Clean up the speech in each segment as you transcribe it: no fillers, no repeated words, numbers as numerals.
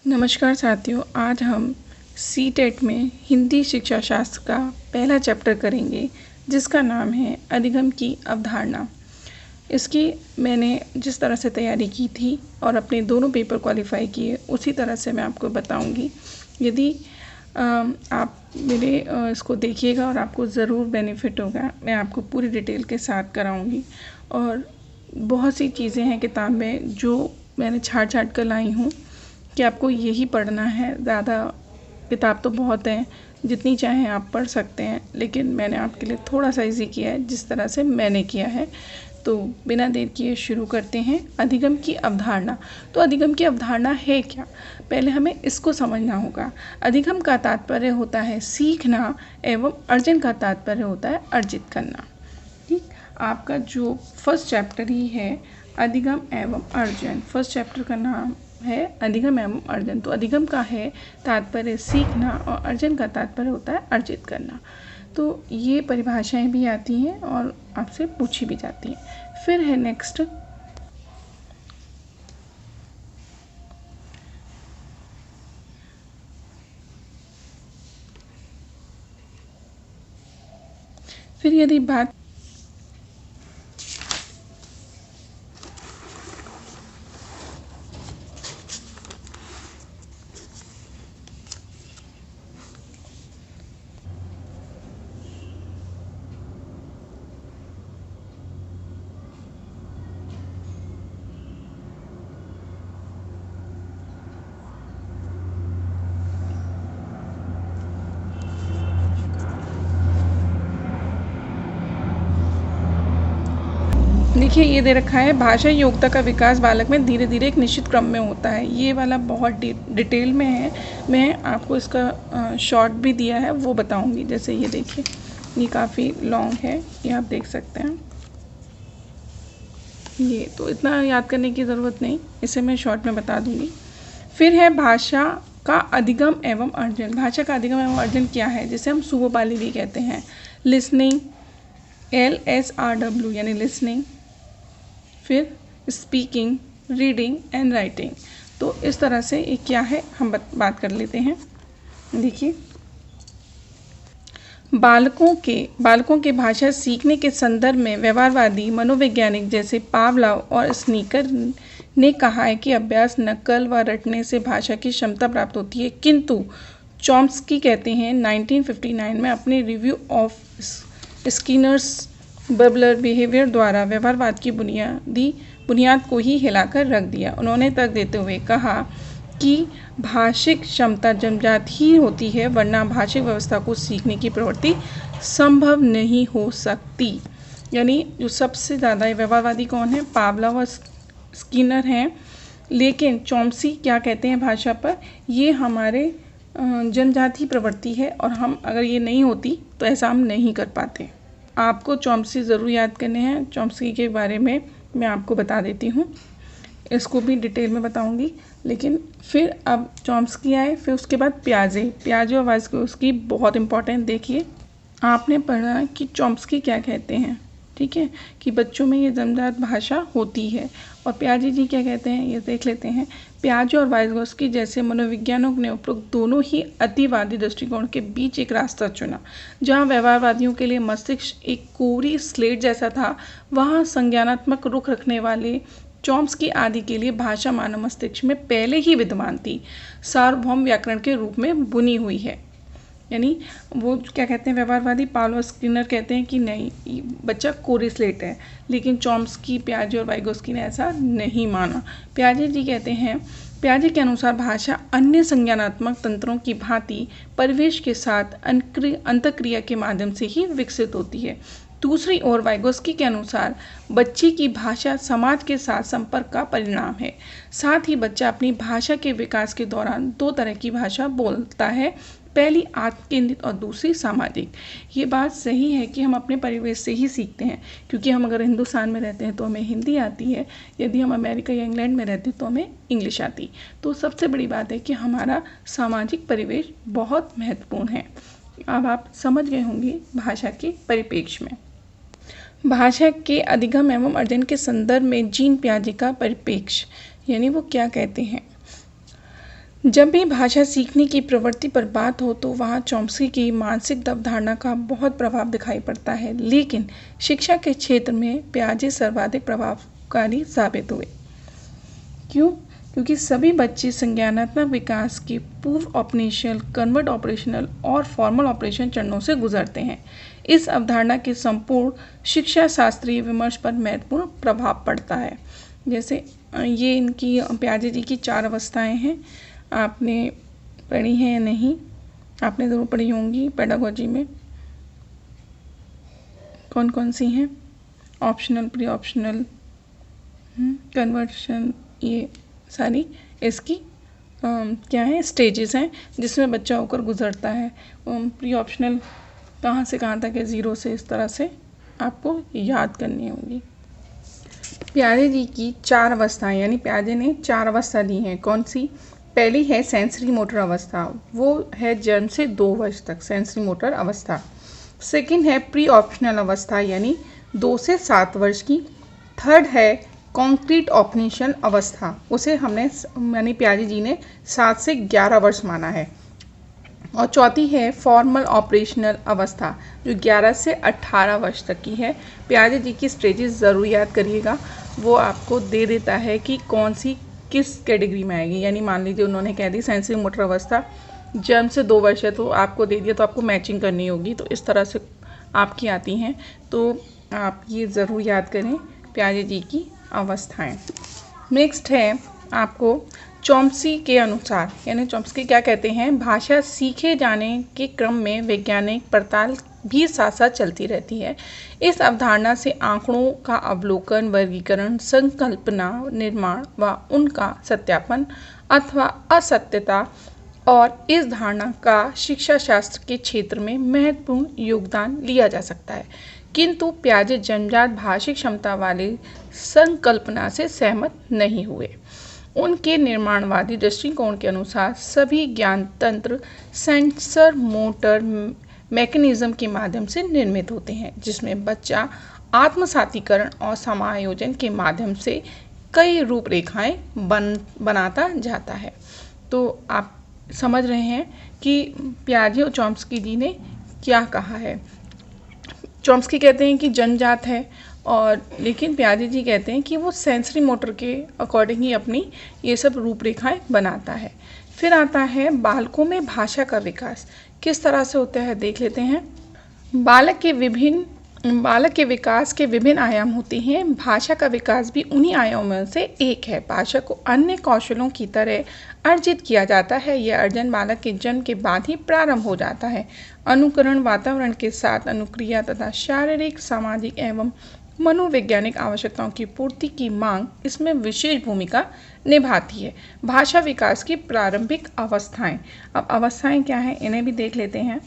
नमस्कार साथियों, आज हम सीटेट में हिंदी शिक्षा शास्त्र का पहला चैप्टर करेंगे जिसका नाम है अधिगम की अवधारणा। इसकी मैंने जिस तरह से तैयारी की थी और अपने दोनों पेपर क्वालिफाई किए उसी तरह से मैं आपको बताऊंगी। यदि आप मेरे इसको देखिएगा और आपको ज़रूर बेनिफिट होगा। मैं आपको पूरी डिटेल के साथ कराऊंगी और बहुत सी चीज़ें हैं किताब में जो मैंने छाँट कर लाई हूँ कि आपको यही पढ़ना है। ज़्यादा किताब तो बहुत हैं, जितनी चाहें आप पढ़ सकते हैं, लेकिन मैंने आपके लिए थोड़ा सा इजी किया है जिस तरह से मैंने किया है। तो बिना देर किए शुरू करते हैं। अधिगम की अवधारणा। तो अधिगम की अवधारणा है क्या, पहले हमें इसको समझना होगा। अधिगम का तात्पर्य होता है सीखना एवं अर्जन का तात्पर्य होता है अर्जित करना। ठीक, आपका जो फर्स्ट चैप्टर ही है अधिगम एवं अर्जन। फर्स्ट चैप्टर का नाम है अधिगम एवं अर्जन। तो अधिगम का है तात्पर्य सीखना और अर्जन का तात्पर्य होता है अर्जित करना। तो ये परिभाषाएं भी आती हैं और आपसे पूछी भी जाती हैं। फिर है नेक्स्ट फिर यदि बात देखिए, ये दे रखा है भाषा योग्यता का विकास बालक में धीरे धीरे एक निश्चित क्रम में होता है। ये वाला बहुत डिटेल में है। मैं आपको इसका शॉर्ट भी दिया है, वो बताऊंगी। जैसे ये देखिए, ये काफ़ी लॉन्ग है, ये आप देख सकते हैं। ये तो इतना याद करने की ज़रूरत नहीं, इसे मैं शॉर्ट में बता दूंगी। फिर है भाषा का अधिगम एवं अर्जन। भाषा का अधिगम एवं अर्जन क्या है, जिसे हम सुबोपाली भी कहते हैं। लिसनिंग, LSRW यानी लिसनिंग, फिर स्पीकिंग, रीडिंग एंड राइटिंग। तो इस तरह से ये क्या है हम बात कर लेते हैं। देखिए, बालकों के भाषा सीखने के संदर्भ में व्यवहारवादी मनोवैज्ञानिक जैसे पावलोव और स्नीकर ने कहा है कि अभ्यास, नकल व रटने से भाषा की क्षमता प्राप्त होती है। किंतु चॉम्स्की कहते हैं 1959 में अपने review of Skinner's bubbler behaviour द्वारा व्यवहारवाद की बुनियाद को ही हिलाकर रख दिया। उन्होंने तर्क देते हुए कहा कि भाषिक क्षमता जन्मजात ही होती है, वरना भाषिक व्यवस्था को सीखने की प्रवृत्ति संभव नहीं हो सकती। यानी जो सबसे ज़्यादा व्यवहारवादी कौन है, पावलोव और स्किनर हैं। लेकिन चॉम्स्की क्या कहते हैं भाषा पर, ये हमारे जन्मजात प्रवृत्ति है और हम अगर ये नहीं होती तो ऐसा हम नहीं कर पाते। आपको चॉम्स्की ज़रूर याद करने हैं। चॉम्स्की के बारे में मैं आपको बता देती हूँ, इसको भी डिटेल में बताऊंगी। लेकिन फिर अब चॉम्स्की आए, फिर उसके बाद प्याजे और वाइगोत्स्की बहुत इंपॉर्टेंट। देखिए, आपने पढ़ा कि चॉम्स्की क्या कहते हैं, ठीक है, कि बच्चों में ये जन्मजात भाषा होती है। और प्याजे जी क्या कहते हैं, ये देख लेते हैं। प्याजे और वाइगोत्स्की जैसे मनोविज्ञानों ने उपरोक्त दोनों ही अतिवादी दृष्टिकोण के बीच एक रास्ता चुना। जहाँ व्यवहारवादियों के लिए मस्तिष्क एक कोरी स्लेट जैसा था, वहाँ संज्ञानात्मक रुख रखने वाले चॉम्स्की आदि के लिए भाषा मानव मस्तिष्क में पहले ही विद्यमान थी, सार्वभौम व्याकरण के रूप में बुनी हुई है। यानी वो क्या कहते हैं, व्यवहारवादी पावलोव स्किनर कहते हैं कि नहीं, बच्चा कोरी स्लेट है। लेकिन चॉम्स्की, प्याजे और वाइगोत्स्की ने ऐसा नहीं माना। प्याजे जी कहते हैं, प्याजे के अनुसार भाषा अन्य संज्ञानात्मक तंत्रों की भांति परिवेश के साथ अंतःक्रिया के माध्यम से ही विकसित होती है। दूसरी ओर वाइगोत्स्की के अनुसार बच्चे की भाषा समाज के साथ संपर्क का परिणाम है। साथ ही बच्चा अपनी भाषा के विकास के दौरान दो तरह की भाषा बोलता है, पहली आत्म केंद्रित और दूसरी सामाजिक। ये बात सही है कि हम अपने परिवेश से ही सीखते हैं, क्योंकि हम अगर हिंदुस्तान में रहते हैं तो हमें हिंदी आती है, यदि हम अमेरिका या इंग्लैंड में रहते हैं तो हमें इंग्लिश आती। तो सबसे बड़ी बात है कि हमारा सामाजिक परिवेश बहुत महत्वपूर्ण है। अब आप समझ गए होंगे भाषा के परिप्रेक्ष्य में। भाषा के अधिगम एवं अर्जन के संदर्भ में जीन पियाजे का परिप्रेक्ष्य, यानी वो क्या कहते हैं। जब भी भाषा सीखने की प्रवृत्ति पर बात हो तो वहाँ चॉम्स्की की मानसिक अवधारणा का बहुत प्रभाव दिखाई पड़ता है, लेकिन शिक्षा के क्षेत्र में पियाजे सर्वाधिक प्रभावकारी साबित हुए। क्यों? क्योंकि सभी बच्चे संज्ञानात्मक विकास के पूर्व ऑपरेशनल, कन्वर्ट ऑपरेशनल और फॉर्मल ऑपरेशन चरणों से गुजरते हैं। इस अवधारणा के संपूर्ण शिक्षा शास्त्रीय विमर्श पर महत्वपूर्ण प्रभाव पड़ता है। जैसे ये इनकी पियाजे जी की 4 अवस्थाएं हैं। आपने पढ़ी हैं या नहीं? आपने ज़रूर पढ़ी होंगी पेडागोजी में। कौन कौन सी हैं? ऑप्शनल, प्री ऑप्शनल, कन्वर्शन, ये सारी इसकी क्या है, स्टेजेस हैं जिसमें बच्चा होकर गुजरता है। प्री ऑप्शनल कहाँ से कहाँ तक है, 0 से, इस तरह से आपको याद करनी होगी। पियाजे जी की 4 अवस्थाएं, यानी पियाजे ने 4 अवस्था दी हैं। कौन सी? पहली है सेंसरी मोटर अवस्था, वो है जन्म से 2 वर्ष तक, सेंसरी मोटर अवस्था। सेकंड है प्री ऑप्शनल अवस्था, यानी 2 से 7 वर्ष की। थर्ड है कॉन्क्रीट ऑपरेशन अवस्था, उसे हमने यानी पियाजे जी ने 7 से 11 वर्ष माना है। और चौथी है फॉर्मल ऑपरेशनल अवस्था, जो 11 से 18 वर्ष तक की है। पियाजे जी की स्टेजेस ज़रूर याद करिएगा, वो आपको दे देता है कि कौन सी किस कैटेगरी में आएगी। यानी मान लीजिए उन्होंने कह दी सेंसरी मोटर अवस्था जन्म से 2 वर्ष है, तो आपको दे दिया, तो आपको मैचिंग करनी होगी। तो इस तरह से आपकी आती हैं, तो आप ये ज़रूर याद करें पियाजे जी की अवस्थाएं। नेक्स्ट है आपको चॉम्स्की के अनुसार, यानी चॉम्स्की क्या कहते हैं, भाषा सीखे जाने के क्रम में वैज्ञानिक पड़ताल भी साथ साथ चलती रहती है। इस अवधारणा से आंकड़ों का अवलोकन, वर्गीकरण, संकल्पना, निर्माण व उनका सत्यापन अथवा असत्यता और इस धारणा का शिक्षा शास्त्र के क्षेत्र में महत्वपूर्ण योगदान लिया जा सकता है। किंतु पियाजे जन्मजात भाषिक क्षमता वाली संकल्पना से सहमत नहीं हुए। उनके निर्माणवादी दृष्टिकोण के अनुसार सभी ज्ञान तंत्र सेंसर मोटर मैकेनिज्म के माध्यम से निर्मित होते हैं, जिसमें बच्चा आत्मसातीकरण और समायोजन के माध्यम से कई रूपरेखाएं बनाता जाता है। तो आप समझ रहे हैं कि पियाजे और चॉम्स्की जी ने क्या कहा है। चॉम्स्की कहते हैं कि जन्मजात है, और लेकिन पियाजे जी कहते हैं कि वो सेंसरी मोटर के अकॉर्डिंग ही अपनी ये सब रूपरेखाएं बनाता है। फिर आता है बालकों में भाषा का विकास किस तरह से होता है, देख लेते हैं। बालक के विकास के विभिन्न आयाम होते हैं। भाषा का विकास भी उन्हीं आयामों में से एक है। भाषा को अन्य कौशलों की तरह अर्जित किया जाता है। यह अर्जन बालक के जन्म के बाद ही प्रारंभ हो जाता है। अनुकरण, वातावरण के साथ अनुक्रिया तथा शारीरिक, सामाजिक एवं मनोवैज्ञानिक आवश्यकताओं की पूर्ति की मांग इसमें विशेष भूमिका निभाती है। भाषा विकास की प्रारंभिक अवस्थाएं। अब अवस्थाएं क्या हैं, इन्हें भी देख लेते हैं।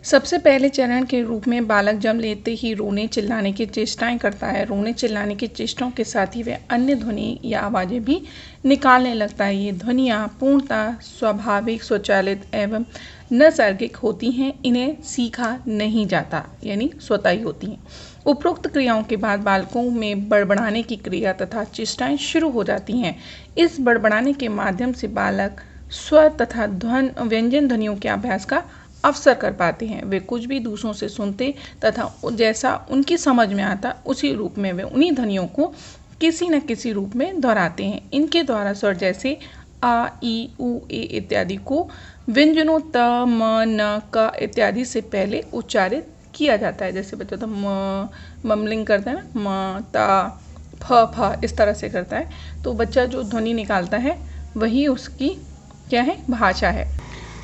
सबसे पहले चरण के रूप में बालक जन्म लेते ही रोने चिल्लाने की चेष्टाएं करता है। रोने चिल्लाने की चेष्टाओं के साथ ही वह अन्य ध्वनि या आवाज़ें भी निकालने लगता है। ये ध्वनियाँ पूर्णतः स्वाभाविक, स्वचालित एवं नैसर्गिक होती हैं। इन्हें सीखा नहीं जाता, यानी स्वतः ही होती हैं। उपरोक्त क्रियाओं के बाद बालकों में बड़बड़ाने की क्रिया तथा चेष्टाएं शुरू हो जाती हैं। इस बड़बड़ाने के माध्यम से बालक स्वर तथा व्यंजन ध्वनियों के अभ्यास का अवसर कर पाते हैं। वे कुछ भी दूसरों से सुनते तथा जैसा उनकी समझ में आता उसी रूप में वे उन्हीं ध्वनियों को किसी न किसी रूप में दोहराते हैं। इनके द्वारा स्वर जैसे आ, ई, उ, ए इत्यादि को व्यंजनों त, म, न, क इत्यादि से पहले उच्चारित किया जाता है। जैसे बच्चा तो ममलिंग करता है ना, म, ता, फ इस तरह से करता है, तो बच्चा जो ध्वनि निकालता है वही उसकी क्या है, भाषा है।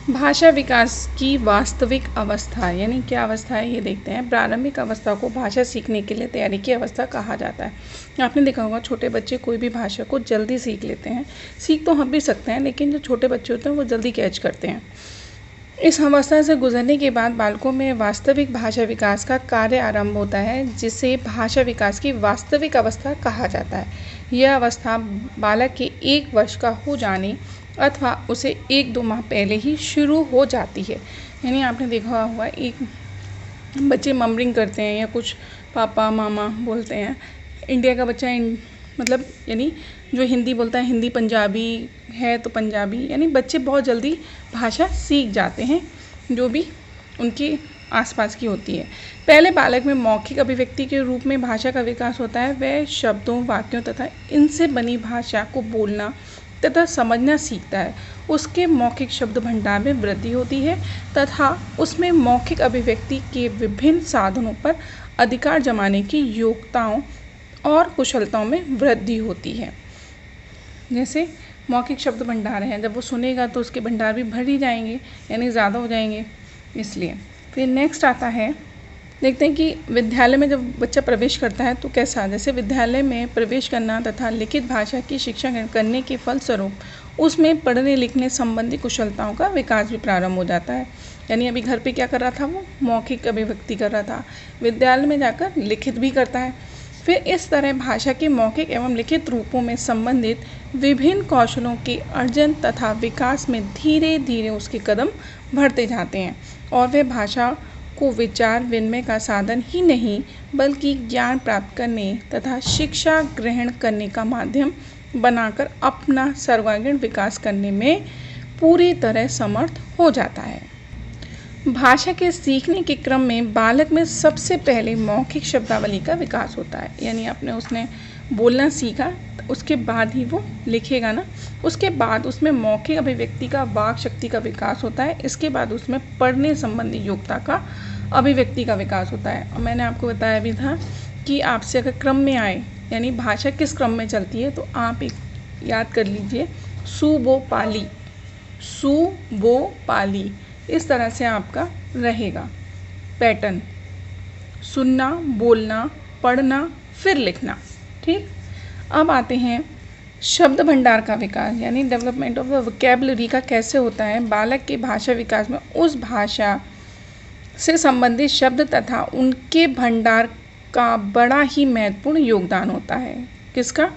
भाषा विकास की वास्तविक अवस्था, यानी क्या अवस्था है ये देखते हैं। प्रारंभिक अवस्था को भाषा सीखने के लिए तैयारी की अवस्था कहा जाता है। आपने देखा होगा छोटे बच्चे कोई भी भाषा को जल्दी सीख लेते हैं। सीख तो हम भी सकते हैं, लेकिन जो छोटे बच्चे होते हैं वो जल्दी कैच करते हैं। इस अवस्था से गुजरने के बाद बालकों में वास्तविक भाषा विकास का कार्य आरंभ होता है, जिसे भाषा विकास की वास्तविक अवस्था कहा जाता है। यह अवस्था बालक के 1 वर्ष का हो जाने अथवा उसे 1-2 माह पहले ही शुरू हो जाती है। यानी आपने देखा हुआ एक बच्चे ममरिंग करते हैं या कुछ पापा मामा बोलते हैं। इंडिया का बच्चा मतलब यानी जो हिंदी बोलता है हिंदी, पंजाबी है तो पंजाबी, यानी बच्चे बहुत जल्दी भाषा सीख जाते हैं जो भी उनके आसपास की होती है। पहले बालक में मौखिक अभिव्यक्ति के रूप में भाषा का विकास होता है। वह शब्दों, वाक्यों तथा इनसे बनी भाषा को बोलना तथा समझना सीखता है। उसके मौखिक शब्द भंडार में वृद्धि होती है तथा उसमें मौखिक अभिव्यक्ति के विभिन्न साधनों पर अधिकार जमाने की योग्यताओं और कुशलताओं में वृद्धि होती है। जैसे मौखिक शब्द भंडार है, जब वो सुनेगा तो उसके भंडार भी भर ही जाएंगे, यानी ज़्यादा हो जाएंगे, इसलिए। फिर नेक्स्ट आता है, देखते हैं कि विद्यालय में जब बच्चा प्रवेश करता है तो कैसा, जैसे विद्यालय में प्रवेश करना तथा लिखित भाषा की शिक्षा करने के फलस्वरूप उसमें पढ़ने लिखने संबंधी कुशलताओं का विकास भी प्रारंभ हो जाता है। यानी अभी घर पे क्या कर रहा था, वो मौखिक अभिव्यक्ति कर रहा था, विद्यालय में जाकर लिखित भी करता है। फिर इस तरह भाषा के मौखिक एवं लिखित रूपों में संबंधित विभिन्न कौशलों के अर्जन तथा विकास में धीरे धीरे उसके कदम बढ़ते जाते हैं और वह भाषा को विचार विनिमय का साधन ही नहीं बल्कि ज्ञान प्राप्त करने तथा शिक्षा ग्रहण करने का माध्यम बनाकर अपना सर्वांगीण विकास करने में पूरी तरह समर्थ हो जाता है। भाषा के सीखने के क्रम में बालक में सबसे पहले मौखिक शब्दावली का विकास होता है, यानी उसने बोलना सीखा, उसके बाद ही वो लिखेगा ना, उसके बाद उसमें मौखिक अभिव्यक्ति का, वाक शक्ति का विकास होता है। इसके बाद उसमें पढ़ने संबंधी योग्यता का, अभिव्यक्ति का विकास होता है। और मैंने आपको बताया भी था कि आपसे अगर क्रम में आए, यानी भाषा किस क्रम में चलती है, तो आप एक याद कर लीजिए, सु बो पाली, सु बो पाली, इस तरह से आपका रहेगा पैटर्न, सुनना, बोलना, पढ़ना, फिर लिखना। ठीक, अब आते हैं शब्द भंडार का विकास, यानी डेवलपमेंट ऑफ द वोकैबुलरी का कैसे होता है। बालक के भाषा विकास में उस भाषा से संबंधित शब्द तथा उनके भंडार का बड़ा ही महत्वपूर्ण योगदान होता है। किसका?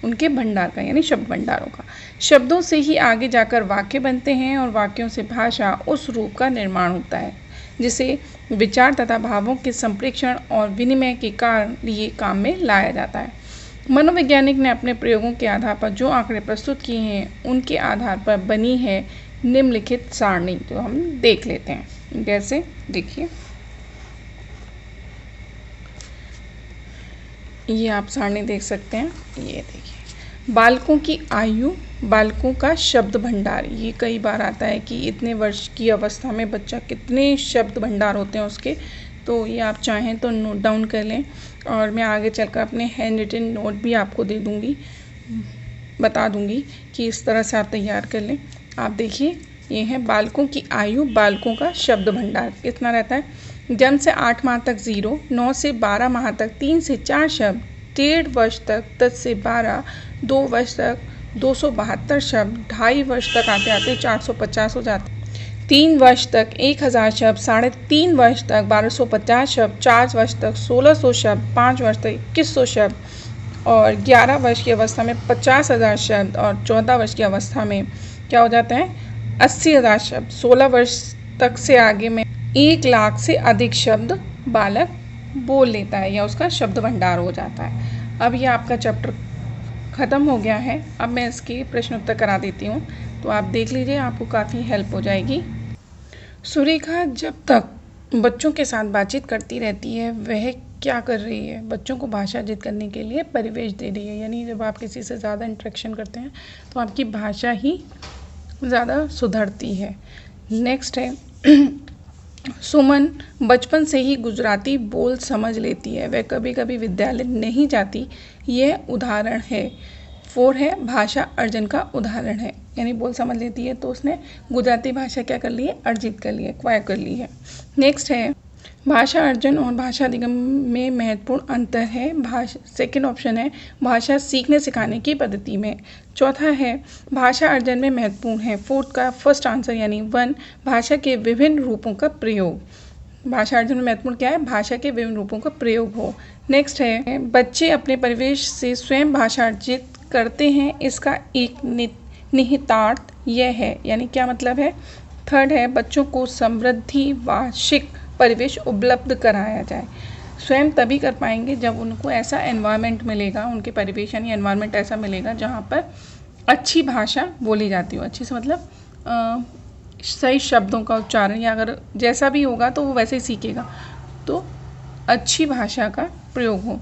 उनके भंडार का, यानी शब्द भंडारों का। शब्दों से ही आगे जाकर वाक्य बनते हैं और वाक्यों से भाषा उस रूप का निर्माण होता है जिसे विचार तथा भावों के संप्रेषण और विनिमय के कारण ये काम में लाया जाता है। मनोवैज्ञानिक ने अपने प्रयोगों के आधार पर जो आंकड़े प्रस्तुत किए हैं उनके आधार पर बनी है निम्नलिखित सारणी, जो हम देख लेते हैं। जैसे देखिए, ये आप सारणी देख सकते हैं, ये देखिए, बालकों की आयु, बालकों का शब्द भंडार, ये कई बार आता है कि इतने वर्ष की अवस्था में बच्चा कितने शब्द भंडार होते हैं उसके, तो ये आप चाहें तो नोट डाउन कर लें और मैं आगे चलकर अपने हैंड रिटन नोट भी आपको दे दूँगी, बता दूँगी कि इस तरह से आप तैयार कर लें। आप देखिए, ये है बालकों की आयु, बालकों का शब्द भंडार कितना रहता है। जन्म से 8 माह तक 0, 9 से 12 माह तक 3 से 4 शब्द, 1.5 वर्ष तक 10 से 12, 2 वर्ष तक 272 शब्द, 2.5 वर्ष तक आते आते 450 हो जाते, 3 वर्ष तक 1000 शब्द, 3.5 वर्ष तक 1250 शब्द, 4 वर्ष तक 1600 शब्द, 5 वर्ष तक 2100 शब्द और 11 वर्ष की अवस्था में 50,000 शब्द और 14 वर्ष की अवस्था में क्या हो जाता है 80,000 शब्द। 16 वर्ष तक से आगे में 1 लाख से अधिक शब्द बालक बोल लेता है या उसका शब्द भंडार हो जाता है। अब ये आपका चैप्टर ख़त्म हो गया है। अब मैं इसके प्रश्न उत्तर करा देती हूँ, तो आप देख लीजिए, आपको काफ़ी हेल्प हो जाएगी। सुरेखा जब तक बच्चों के साथ बातचीत करती रहती है, वह क्या कर रही है? बच्चों को भाषा अर्जित करने के लिए परिवेश दे रही है। यानी जब आप किसी से ज़्यादा इंटरेक्शन करते हैं तो आपकी भाषा ही ज़्यादा सुधरती है। नेक्स्ट है सुमन बचपन से ही गुजराती बोल समझ लेती है, वह कभी कभी विद्यालय नहीं जाती, यह उदाहरण है। 4 है भाषा अर्जन का उदाहरण है, यानी बोल समझ लेती है तो उसने गुजराती भाषा क्या कर ली है, अर्जित कर ली है, एक्वायर कर ली है। नेक्स्ट है भाषा अर्जन और भाषा अधिगम में महत्वपूर्ण अंतर है। सेकंड ऑप्शन है भाषा सीखने सिखाने की पद्धति में। चौथा है भाषा अर्जन में महत्वपूर्ण है। फोर्थ का फर्स्ट आंसर यानी 1 भाषा के विभिन्न रूपों का प्रयोग। भाषा अर्जन में महत्वपूर्ण क्या है, भाषा के विभिन्न रूपों का प्रयोग हो। नेक्स्ट है बच्चे अपने परिवेश से स्वयं भाषा अर्जित करते हैं, इसका एक निहितार्थ यह है, यानी क्या मतलब है। थर्ड है बच्चों को समृद्धि वार्षिक परिवेश उपलब्ध कराया जाए। स्वयं तभी कर पाएंगे जब उनको ऐसा एनवायरनमेंट मिलेगा, उनके परिवेश यानी एनवायरनमेंट ऐसा मिलेगा जहाँ पर अच्छी भाषा बोली जाती हो। अच्छी से मतलब सही शब्दों का उच्चारण, या अगर जैसा भी होगा तो वो वैसे ही सीखेगा, तो अच्छी भाषा का प्रयोग हो।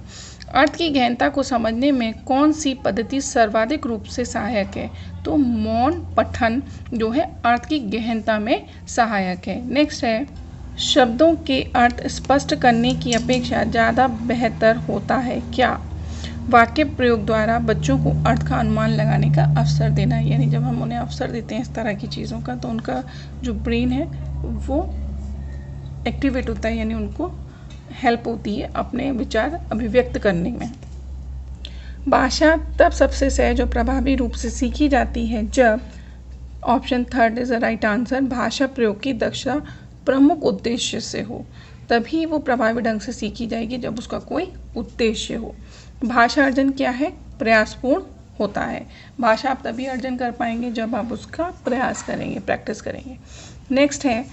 अर्थ की गहनता को समझने में कौन सी पद्धति सर्वाधिक रूप से सहायक है? तो मौन पठन जो है अर्थ की गहनता में सहायक है। नेक्स्ट है, शब्दों के अर्थ स्पष्ट करने की अपेक्षा ज़्यादा बेहतर होता है क्या? वाक्य प्रयोग द्वारा बच्चों को अर्थ का अनुमान लगाने का अवसर देना है। यानी जब हम उन्हें अवसर देते हैं इस तरह की चीज़ों का, तो उनका जो ब्रेन है वो एक्टिवेट होता है, यानी उनको हेल्प होती है अपने विचार अभिव्यक्त करने में। भाषा तब सबसे सहज और प्रभावी रूप से सीखी जाती है जब, option third is the right answer, भाषा प्रयोग की दक्षता प्रमुख उद्देश्य से हो। तभी वो प्रभावी ढंग से सीखी जाएगी जब उसका कोई उद्देश्य हो। भाषा अर्जन क्या है? प्रयासपूर्ण होता है। भाषा आप तभी अर्जन कर पाएंगे जब आप उसका प्रयास करेंगे, प्रैक्टिस करेंगे। नेक्स्ट है,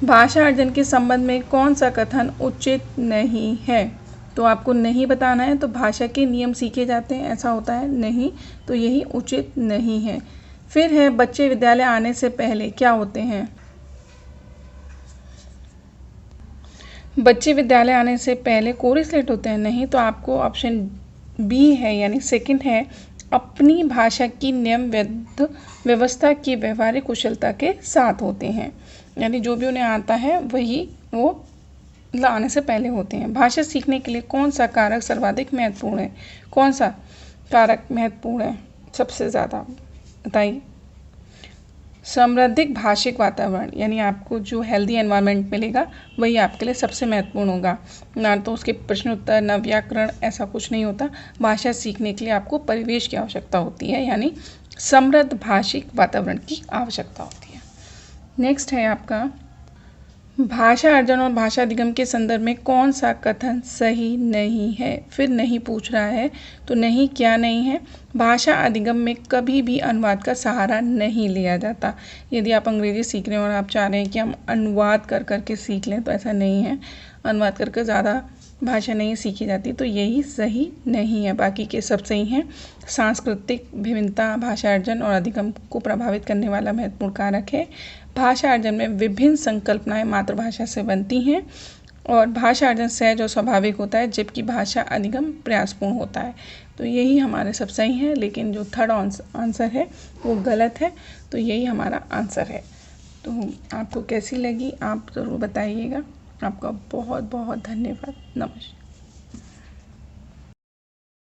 भाषा अर्जन के संबंध में कौन सा कथन उचित नहीं है? तो आपको नहीं बताना है। तो भाषा के नियम सीखे जाते हैं, ऐसा होता है नहीं, तो यही उचित नहीं है। फिर है, बच्चे विद्यालय आने से पहले क्या होते हैं? बच्चे विद्यालय आने से पहले कोरी स्लेट होते हैं, नहीं। तो आपको ऑप्शन बी है यानी सेकंड है, अपनी भाषा की नियमबद्ध व्यवस्था की व्यवहारिक कुशलता के साथ होते हैं। यानी जो भी उन्हें आता है वही वो आने से पहले होते हैं। भाषा सीखने के लिए कौन सा कारक सर्वाधिक महत्वपूर्ण है? कौन सा कारक महत्वपूर्ण है सबसे ज़्यादा? बताइए। समृद्धिक भाषिक वातावरण, यानी आपको जो हेल्दी एनवायरनमेंट मिलेगा वही आपके लिए सबसे महत्वपूर्ण होगा। ना तो उसके प्रश्न उत्तर, ना व्याकरण, ऐसा कुछ नहीं होता। भाषा सीखने के लिए आपको परिवेश की आवश्यकता होती है, यानी समृद्ध भाषिक वातावरण की आवश्यकता होती है। नेक्स्ट है आपका, भाषा अर्जन और भाषा अधिगम के संदर्भ में कौन सा कथन सही नहीं है? फिर नहीं पूछ रहा है, तो नहीं क्या नहीं है? भाषा अधिगम में कभी भी अनुवाद का सहारा नहीं लिया जाता। यदि आप अंग्रेजी सीख रहे हैं और आप चाह रहे हैं कि हम अनुवाद कर करके सीख लें, तो ऐसा नहीं है। अनुवाद करके ज़्यादा भाषा नहीं सीखी जाती, तो यही सही नहीं है। बाकी के सब सही हैं। सांस्कृतिक विभिन्नता भाषा अर्जन और अधिगम को प्रभावित करने वाला महत्वपूर्ण कारक है। भाषा अर्जन में विभिन्न संकल्पनाएं मातृभाषा से बनती हैं और भाषा अर्जन सहज और स्वाभाविक होता है, जबकि भाषा अधिगम प्रयासपूर्ण होता है। तो यही हमारे सब सही हैं, लेकिन जो थर्ड आंसर है वो गलत है, तो यही हमारा आंसर है। तो आपको कैसी लगी आप ज़रूर बताइएगा। आपका बहुत बहुत धन्यवाद। नमस्कार।